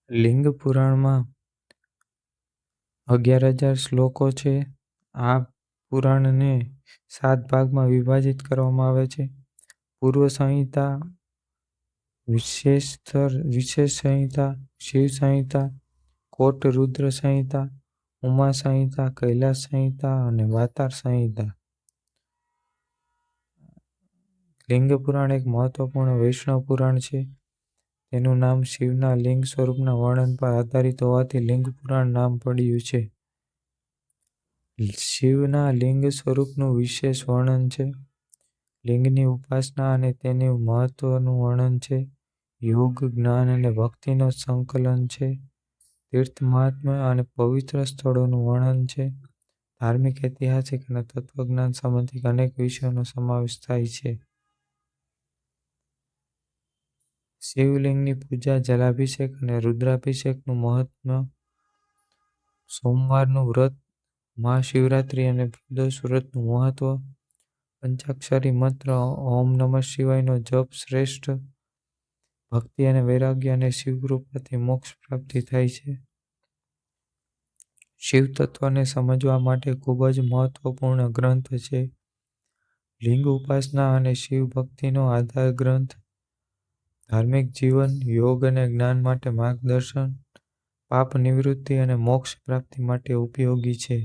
લિંગ પુરાણમાં 11,000 શ્લોકો છે. આ પુરાણને 7 ભાગમાં વિભાજિત કરવામાં આવે છે. પૂર્વ સંહિતા, વિશેષ સંહિતા, શિવ સંહિતા, કોટ રુદ્ર સંહિતા, ઉમા સંહિતા, કૈલાસ સંહિતા અને વાતાર સંહિતા. લિંગ પુરાણ એક મહત્વપૂર્ણ વૈષ્ણવ પુરાણ છે. તેનું નામ શિવના લિંગ સ્વરૂપના વર્ણન પર આધારિત હોવાથી લિંગ પુરાણ નામ પડ્યું છે. શિવના લિંગ સ્વરૂપનું વિશેષ વર્ણન છે. લિંગની ઉપાસના અને તેની મહત્વનું વર્ણન છે. યોગ, જ્ઞાન અને ભક્તિનો સંકલન છે. તીર્થ મહાત્મ્ય અને પવિત્ર સ્થળોનું વર્ણન છે. ધાર્મિક, ઐતિહાસિક અને તત્વજ્ઞાન સંબંધિત અનેક વિષયોનો સમાવેશ થાય છે. શિવલિંગની પૂજા, જલાભિષેક અને રુદ્રાભિષેકનું મહાત્મ્ય, સોમવારનું વ્રત, મહાશિવરાત્રિ અને પ્રદોષ વ્રતનું મહત્વ, પંચાક્ષરી મંત્ર ઓમ નમઃ શિવાયનો જપ શ્રેષ્ઠ, ભક્તિ અને વૈરાગ્ય અને શિવકૃપાથી મોક્ષ પ્રાપ્તિ થાય છે. શિવ તત્વને સમજવા માટે ખૂબ જ મહત્વપૂર્ણ ગ્રંથ છે. લિંગ ઉપાસના અને શિવ ભક્તિનો આધાર ગ્રંથ. ધાર્મિક જીવન, યોગ અને જ્ઞાન માટે માર્ગદર્શન, પાપ નિવૃત્તિ અને મોક્ષ પ્રાપ્તિ માટે ઉપયોગી છે.